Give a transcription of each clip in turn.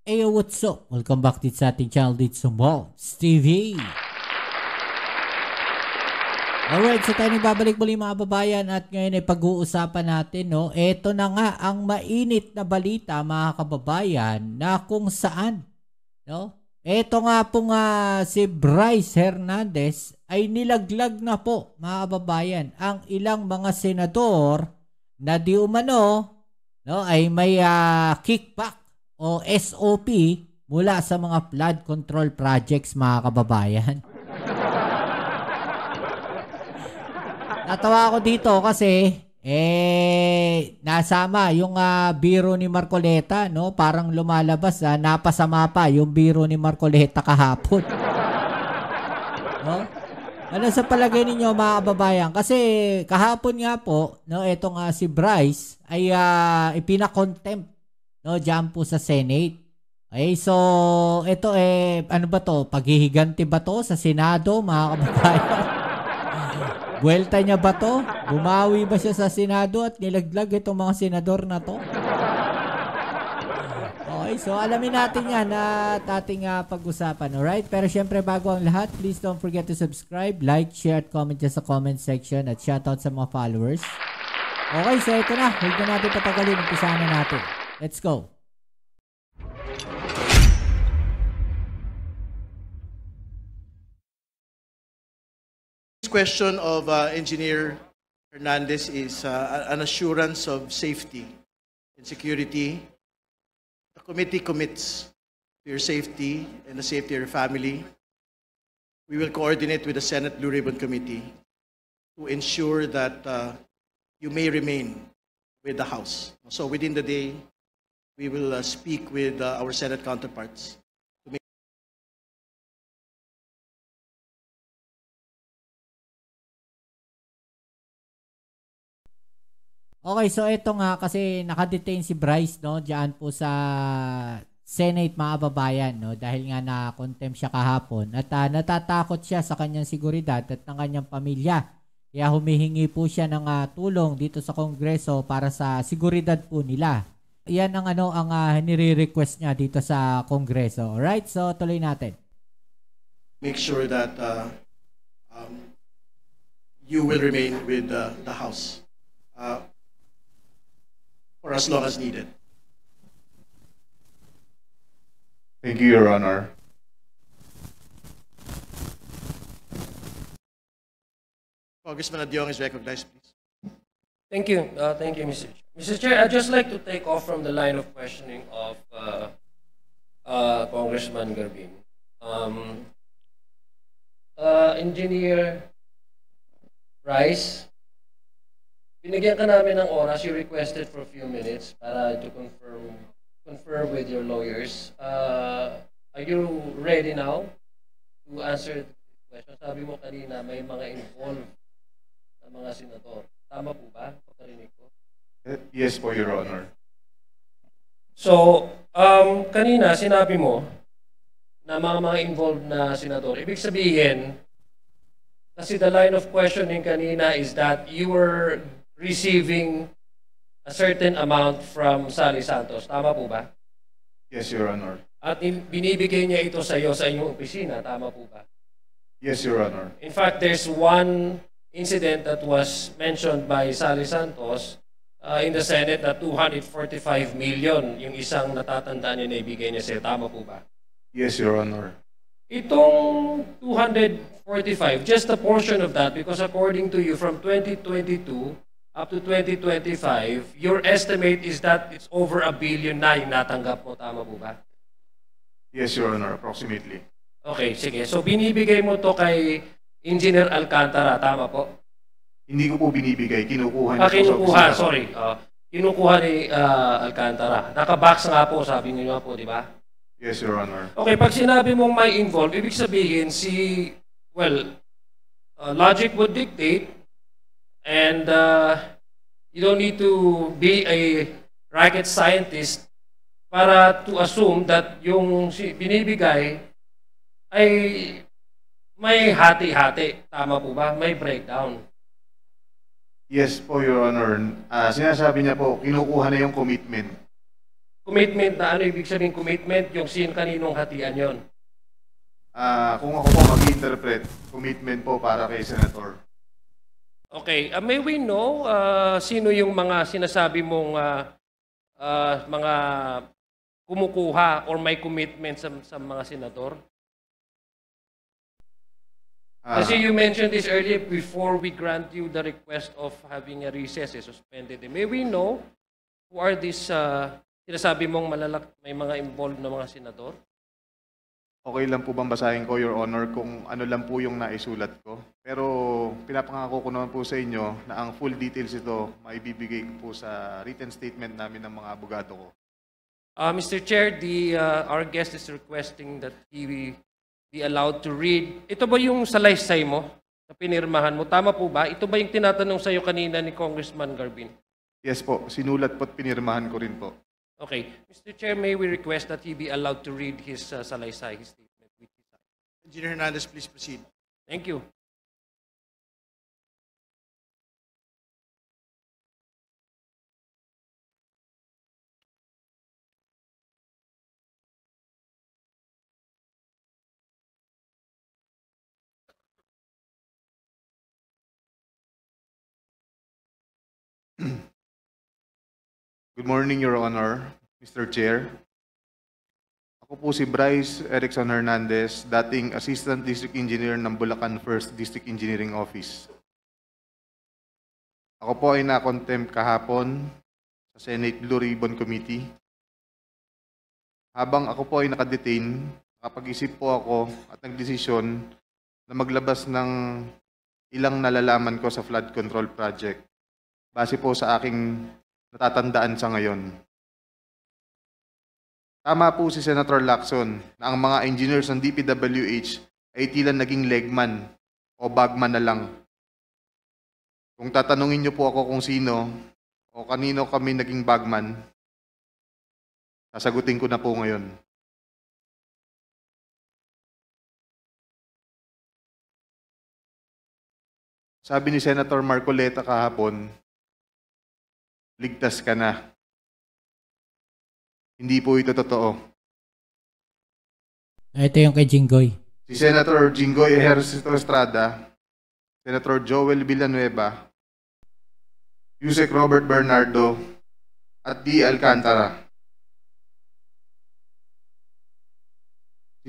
Ayo, what's up? Welcome back dito sa ating channel dito sa Mobs TV. Alright, so tayo babalik muli mga babayan at ngayon ay pag-uusapan natin, no? Ito na nga ang mainit na balita mga kababayan na kung saan, no? Ito nga po si Bryce Hernandez ay nilaglag na po mga kababayan ang ilang mga senador na di umano, no, ay may kickback o SOP mula sa mga flood control projects mga kababayan. Natawa ako dito kasi nasama yung biro ni Marcoleta, no? Parang lumalabas napasama pa yung biro ni Marcoleta kahapon. No? Ano sa palagay ninyo mga kababayan? Kasi kahapon nga po, no, etong si Bryce ay ipina-contempt, no, diyan po sa Senate. Okay, so ito ano ba to? Paghihiganti ba to sa Senado mga kababayan? Buwelta niya ba to? Bumawi ba siya sa Senado at nilaglag itong mga senador na to? Okay, so alamin natin yan at ating pag-usapan. Alright? Pero syempre bago ang lahat, please don't forget to subscribe, like, share, at comment dyan sa comment section at shoutout sa mga followers. Okay, so ito na. Huwag na natin patagalin. Umpisahan na natin. Let's go. Question of Engineer Hernandez is an assurance of safety and security. The committee commits to your safety and the safety of your family. We will coordinate with the Senate Blue Ribbon Committee to ensure that you may remain with the House. So within the day, we will speak with our Senate counterparts. Okay, so ito nga kasi nakadetain si Bryce, no, diyan po sa Senate mga kababayan, no, dahil nga na-contempt siya kahapon at natatakot siya sa kanyang seguridad at ng kanyang pamilya. Kaya humihingi po siya ng tulong dito sa Kongreso para sa seguridad po nila. Yan ang ang nire-request niya dito sa Kongreso. Alright, so tuloy natin. Make sure that you will remain with the House for as long as needed. Thank you, Your Honor. Congressman Adyong is recognized, please. Thank you. Thank you, Mr. Chair. I'd just like to take off from the line of questioning of Congressman Garbin. Engineer Bryce, binigyan ka namin ng oras. You requested for a few minutes para to confirm with your lawyers. Are you ready now to answer the question? Sabi mo kanina may mga involved na mga senador. Tama po ba? Pagkarinig ko. Yes po, Your Honor. So, kanina sinabi mo na mga involved na senador. Ibig sabihin, kasi the line of questioning kanina is that you were receiving a certain amount from Sally Santos. Tama po ba? Yes, Your Honor. At binibigay niya ito sa iyo sa inyong opisina. Tama po ba? Yes, Your Honor. In fact, there's one incident that was mentioned by Sally Santos in the Senate na 245 million yung isang natatandaan niya na ibigay niya sa'yo. Tama po ba? Yes, Your Honor. Itong 245, just a portion of that, because according to you, from 2022 up to 2025, your estimate is that it's over $1 billion na yung natanggap mo. Tama po ba? Yes, Your Honor, approximately. Okay, sige. So binibigay mo to kay Engineer Alcantara. Tama po? Hindi ko po binibigay. Kinukuha niya po Kinukuha, sa opisina. sorry. Kinukuha ni Alcantara. Nakabox nga po, sabi niyo po, di ba? Yes, Your Honor. Okay, pag sinabi mong may involved, ibig sabihin logic would dictate and you don't need to be a rocket scientist para to assume that yung binibigay ay may hati-hati. Tama po ba? May breakdown. Yes po, Your Honor. Sinasabi niya po, kinukuha na yung commitment Commitment na ano ibig sabihin commitment? Yung kaninong hatian yon? Kung ako po mag-interpret, commitment po para kay Senator. Okay, may we know sino yung mga sinasabi mong mga kumukuha or may commitment sa mga senador? Kasi you mentioned this earlier before we grant you the request of having a recess suspended. May we know who are these sinasabi mong may mga involved na mga senador? Okay lang po bang basahin ko, Your Honor, kung ano lang po yung naisulat ko? Pero pinapangako ko naman po sa inyo na ang full details ito maibibigay ko po sa written statement namin ng mga abogado ko. Mr. Chair, our guest is requesting that he be allowed to read. Ito ba yung salaysay mo na pinirmahan mo? Tama po ba? Ito ba yung tinatanong sa iyo kanina ni Congressman Garbin? Yes po, sinulat po at pinirmahan ko rin po. Okay. Mr. Chair, may we request that he be allowed to read his salaysay, his statement? Engineer Hernandez, please proceed. Thank you. Good morning, Your Honor, Mr. Chair. Ako po si Bryce Erickson Hernandez, dating Assistant District Engineer ng Bulacan 1st District Engineering Office. Ako po ay na-contempt kahapon sa Senate Blue Ribbon Committee. Habang ako po ay nakadetain, nakapag-isip po ako at nagdesisyon na maglabas ng ilang nalalaman ko sa flood control project base po sa aking natatandaan sa ngayon. Tama po si Senator Lacson na ang mga engineers ng DPWH ay tila naging legman o bagman na lang. Kung tatanungin niyo po ako kung sino o kanino kami naging bagman, sasagutin ko na po ngayon. Sabi ni Senator Marcoleta kahapon, ligtas ka na. Hindi po ito totoo. Ito yung kay Jinggoy. Si Senator Jinggoy Ejercito Estrada, Senator Joel Villanueva, Yusek Robert Bernardo, at D. Alcantara.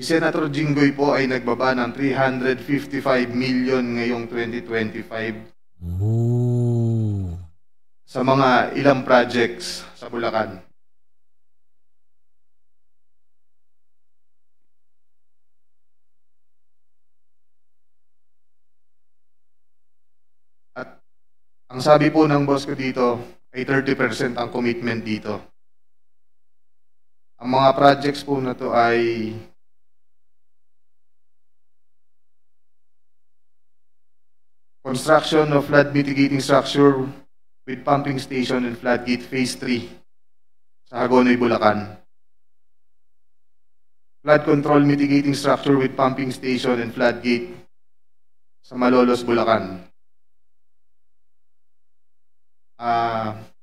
Si Senator Jinggoy po ay nagbaba ng 355 million ngayong 2025. Ooh. Sa mga ilang projects sa Bulacan. At ang sabi po ng boss ko dito ay 30% ang commitment dito. Ang mga projects po na to ay construction of flood mitigating structure with pumping station and floodgate phase 3 sa Hagonoy, Bulacan. Flood control mitigating structure with pumping station and floodgate sa Malolos, Bulacan.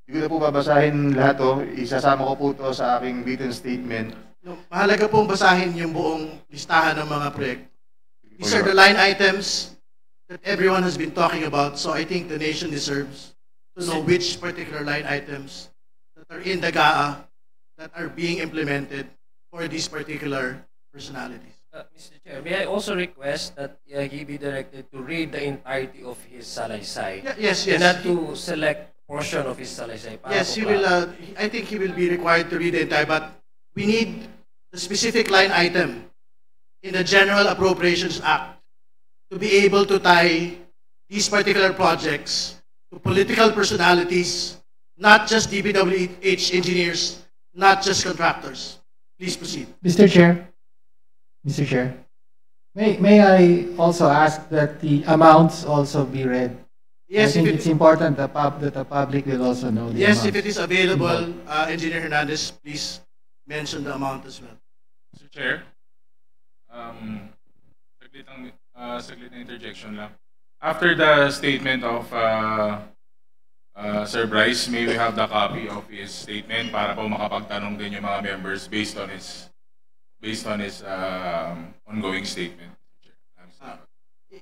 Hindi ko na po babasahin lahat to. Isasama ko po to sa aking written statement. No, mahalaga pong basahin yung buong listahan ng mga proyekto. These are the line items that everyone has been talking about, so I think the nation deserves to know which particular line items that are in the GAA that are being implemented for these particular personalities. Mr. Chair, may I also request that he be directed to read the entirety of his salaysay? Yes. And not to select portion of his salaysay. Yes, he will. I think he will be required to read the entire, but we need the specific line item in the General Appropriations Act to be able to tie these particular projects to political personalities, not just DPWH engineers, not just contractors. Please proceed. Mr. Chair, may I also ask that the amounts also be read? Yes, I think it's important that the public will also know the yes, amounts. if it is available, Engineer Hernandez, please mention the amount as well. Mr. Chair, saglit na interjection lang. After the statement of Sir Bryce, may we have the copy of his statement para po makapagtanong din yung mga members based on his ongoing statement.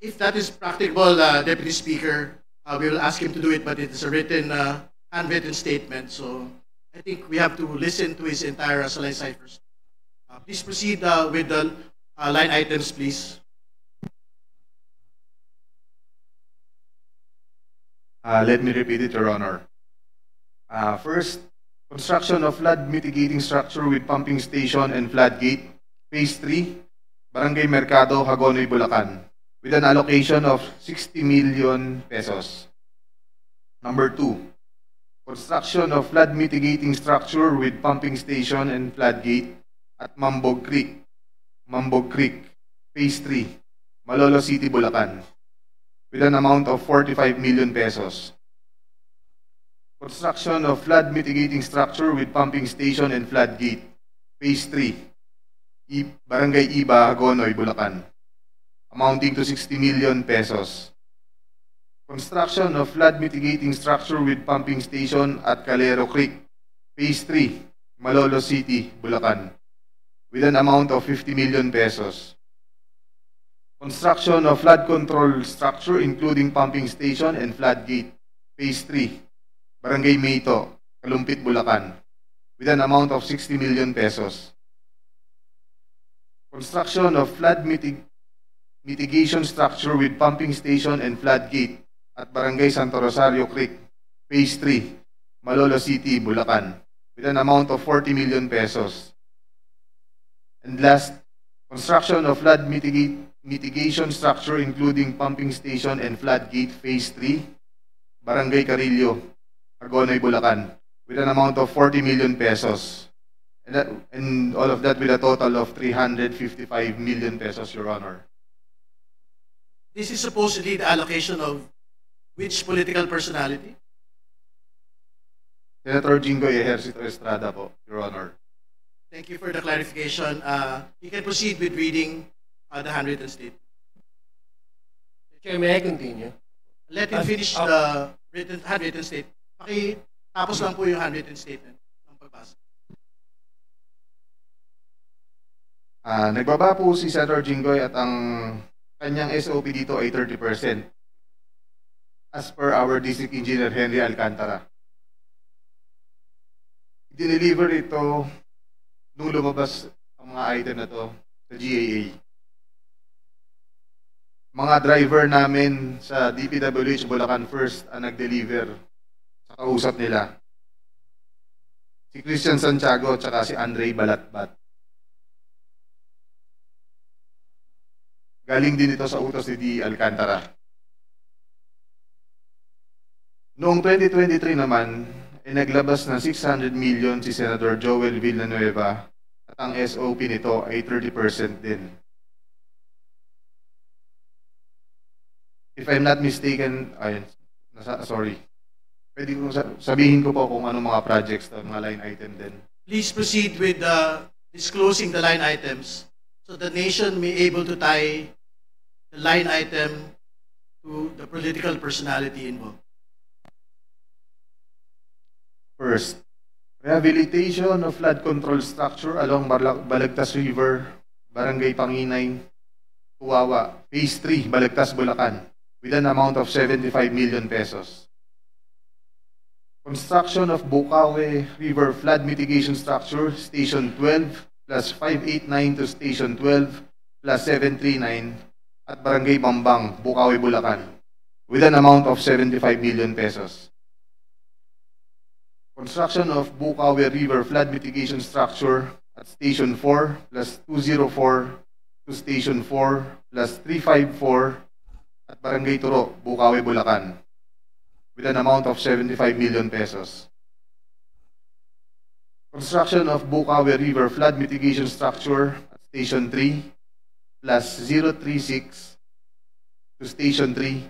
If that is practicable, Deputy Speaker, we will ask him to do it, but it is a written, handwritten statement, so I think we have to listen to his entire salaysay first. Please proceed with the line items, please. Let me repeat it, Your Honor. First, construction of flood mitigating structure with pumping station and flood gate, Phase 3, Barangay Mercado, Hagonoy, Bulacan, with an allocation of 60 million pesos. Number 2, construction of flood mitigating structure with pumping station and flood gate at Mambog Creek, Phase 3, Malolo City, Bulacan, with an amount of 45 million pesos. Construction of flood mitigating structure with pumping station and flood gate, Phase 3, Barangay Iba, Hagonoy, Bulacan, amounting to 60 million pesos. Construction of flood mitigating structure with pumping station at Calero Creek, Phase 3, Malolo City, Bulacan, with an amount of 50 million pesos. Construction of flood control structure including pumping station and flood gate, Phase 3, Barangay Mayto, Kalumpit, Bulacan, with an amount of 60 million pesos. Construction of flood mitigation structure with pumping station and flood gate at Barangay Santo Rosario Creek, Phase 3, Malolo City, Bulacan, with an amount of 40 million pesos. And last, construction of flood mitigation structure including pumping station and flood gate, Phase 3, Barangay Carillo, Hagonoy, Bulacan, with an amount of 40 million pesos. And all of that with a total of 355 million pesos, Your Honor. This is supposedly the allocation of which political personality? Senator Jinggoy Ejercito Estrada po, Your Honor. Thank you for the clarification. You can proceed with reading the handwritten statement. Chair, may I continue? Let him finish the handwritten statement. Tapos lang po yung handwritten statement ng pagbasa. Nagbaba po si Senator Jinggoy at ang kanyang SOP dito ay 30%. As per our District Engineer Henry Alcantara. I-deliver ito nung lumabas ang mga item na to sa GAA. Mga driver namin sa DPWH Bulacan First ang nag-deliver sa kausap nila. Si Christian Santiago at si Andre Balatbat. Galing din ito sa utos ni D. Alcantara. Noong 2023 naman, ay naglabas ng 600 million si Senator Joel Villanueva at ang SOP nito ay 30% din. If I'm not mistaken, sorry. Pwede kong sabihin ko po kung anong mga projects ng mga line item din. Please proceed with disclosing the line items so the nation may able to tie the line item to the political personality involved. First, rehabilitation of flood control structure along Balagtas River, Barangay Panginay, Tuwawa, Phase 3, Balagtas, Bulacan, with an amount of 75 million pesos. Construction of Bukawe River Flood Mitigation Structure, Station 12, plus 589 to Station 12, plus 739, at Barangay Bambang, Bukawe, Bulacan, with an amount of 75 million pesos. Construction of Bukawe River Flood Mitigation Structure at Station 4 plus 204 to Station 4 plus 354 at Barangay Turo, Bukawe, Bulacan, with an amount of 75 million pesos. Construction of Bukawe River Flood Mitigation Structure at Station 3 plus 036 to Station 3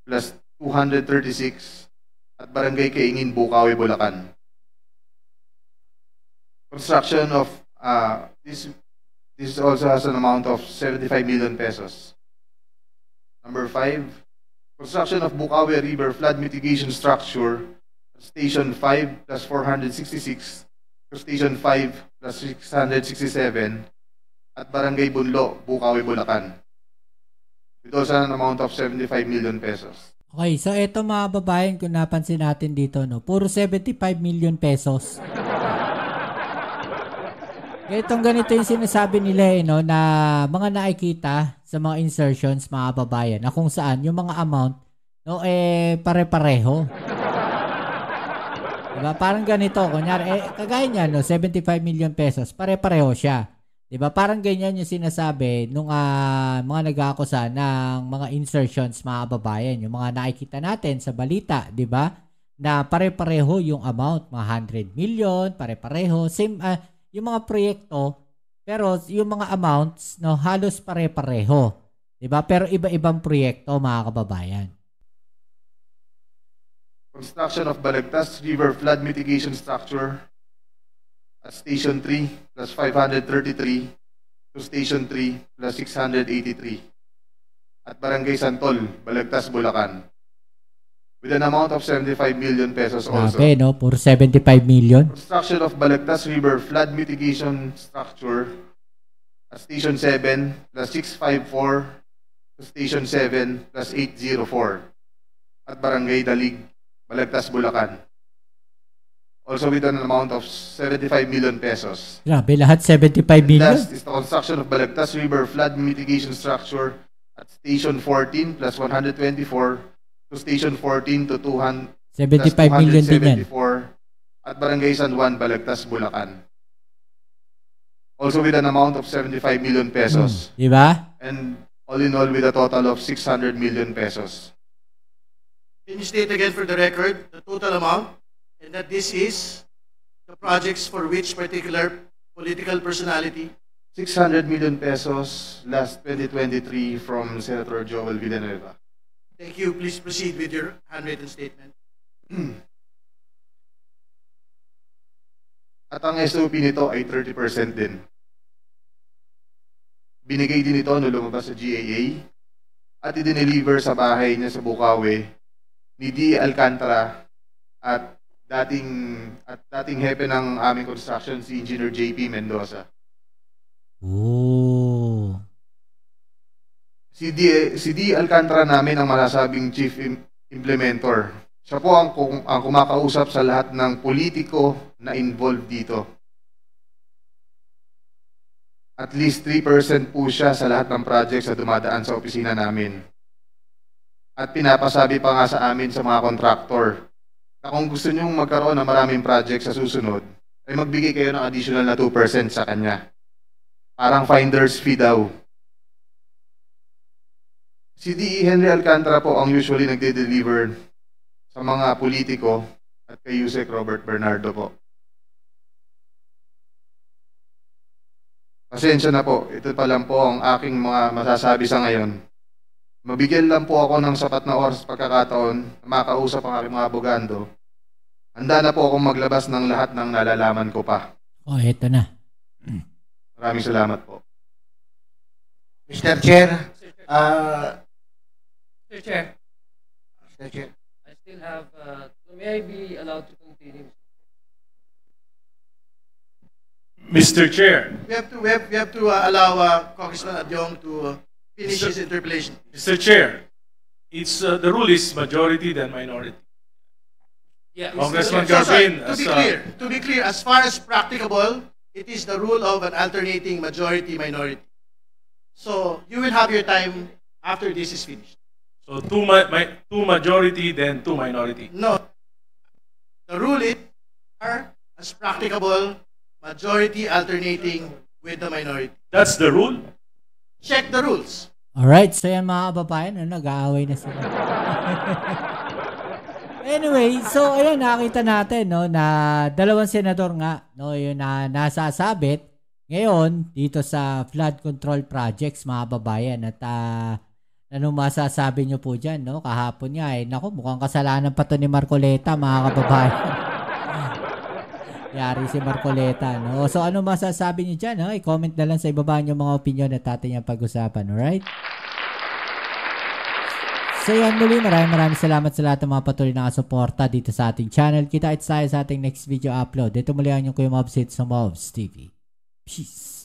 plus 236 at Barangay Kaingin, Bukawe, Bulacan. Construction of this also has an amount of 75 million pesos. Number 5, construction of Bukawe River Flood Mitigation Structure Station 5 plus 466 to Station 5 plus 667 at Barangay Bunlo, Bukawi, Bulacan. With also an amount of 75 million pesos. Okay, so eto mga babayan, kung napansin natin dito, no, puro 75 million pesos. Itong ganito yung sinasabi nila no, na mga nakikita sa mga insertions mga babayan na kung saan yung mga amount no, pare-pareho. Diba? Parang ganito, kunyari, kagaya niya, no, 75 million pesos, pare-pareho siya. Diba? Parang ganyan yung sinasabi nung mga nag-aakusa ng mga insertions mga babayan, yung mga nakikita natin sa balita, diba? Na pare-pareho yung amount, mga 100 million, pare-pareho, same, yung mga proyekto, pero yung mga amounts, no, halos pare-pareho. Diba? Pero iba-ibang proyekto, mga kababayan. Construction of Balagtas River Flood Mitigation Structure at Station 3 plus 533 to Station 3 plus 683 at Barangay Santol, Balagtas, Bulacan. With an amount of 75 million pesos also. Grabe, no? Puro 75 million. Construction of Balagtas River Flood Mitigation Structure at Station 7 plus 654 to Station 7 plus 804 at Barangay Dalig, Balagtas, Bulacan. Also with an amount of 75 million pesos. Grabe, lahat 75 million? Last is the construction of Balagtas River Flood Mitigation Structure at Station 14 plus 124 to Station 14 to 200 75 million din yan. at Barangay San Juan, Balagtas, Bulacan. Also with an amount of 75 million pesos. Diba? And all in all with a total of 600 million pesos. Can you state again for the record the total amount and that this is the projects for which particular political personality? 600 million pesos last 2023 from Senator Joel Villanueva. Thank you. Please proceed with your handwritten statement. At ang SOP nito ay 30% din. Binigay din ito nung lumabas sa GAA at i-deliver sa bahay niya sa Bukawi ni D. Alcantara at dating hepe ng aming construction si Engineer JP Mendoza. Oh. Si D. Alcantara namin ang masasabing chief implementor. Siya po ang kumakausap sa lahat ng politiko na involved dito. At least 3% po siya sa lahat ng projects na dumadaan sa opisina namin. At pinapasabi pa nga sa amin sa mga kontraktor na kung gusto nyong magkaroon ng maraming projects sa susunod, ay magbigay kayo ng additional na 2% sa kanya. Parang finder's fee daw. Si D.E. Henry Alcantara po ang usually nagde-deliver sa mga politiko at kay Yusek Robert Bernardo po. Pasensya na po, ito pa lang po ang aking mga masasabi sa ngayon. Mabigyan lang po ako ng sapat na oras pagkakataon na makausap ang aking mga abogado. Handa na po akong maglabas ng lahat ng nalalaman ko pa. Oh, eto na. Maraming salamat po. Mr. Chair, Mr. Chair, Mr. Chair. I still have, may I be allowed to continue? Mr. Chair. We have to allow Congressman Adyong to finish his interpellation. Mr. Chair, it's the rule is majority then minority. Yeah, Congressman So, sorry, Garvin, to be clear, as far as practicable, it is the rule of an alternating majority-minority. So you will have your time after this is finished. so two majority then two minority. No. The rule is as practicable, majority alternating with the minority. That's the rule. Check the rules. Alright, so yan mga kababayan, nag-aaway na sila. Anyway, so ayun, nakita natin no, na dalawang senador nga no, yun na nasasabit ngayon dito sa flood control projects mga kababayan. At ano masasabi nyo po dyan, no? Kahapon nga naku, mukhang kasalanan pa to ni Marcoleta mga kababayan. Yari si Marcoleta, no? So ano masasabi nyo dyan, no? I-comment na lang sa ibaba nyo mga opinion at atin yung pag-usapan, alright? So yan muli, maraming salamat sa lahat ng mga patuloy na kasuporta dito sa ating channel. Kita-kits tayo sa ating next video upload. Dito muli ang inyong Kuya Mobs sa Mobs TV. Peace!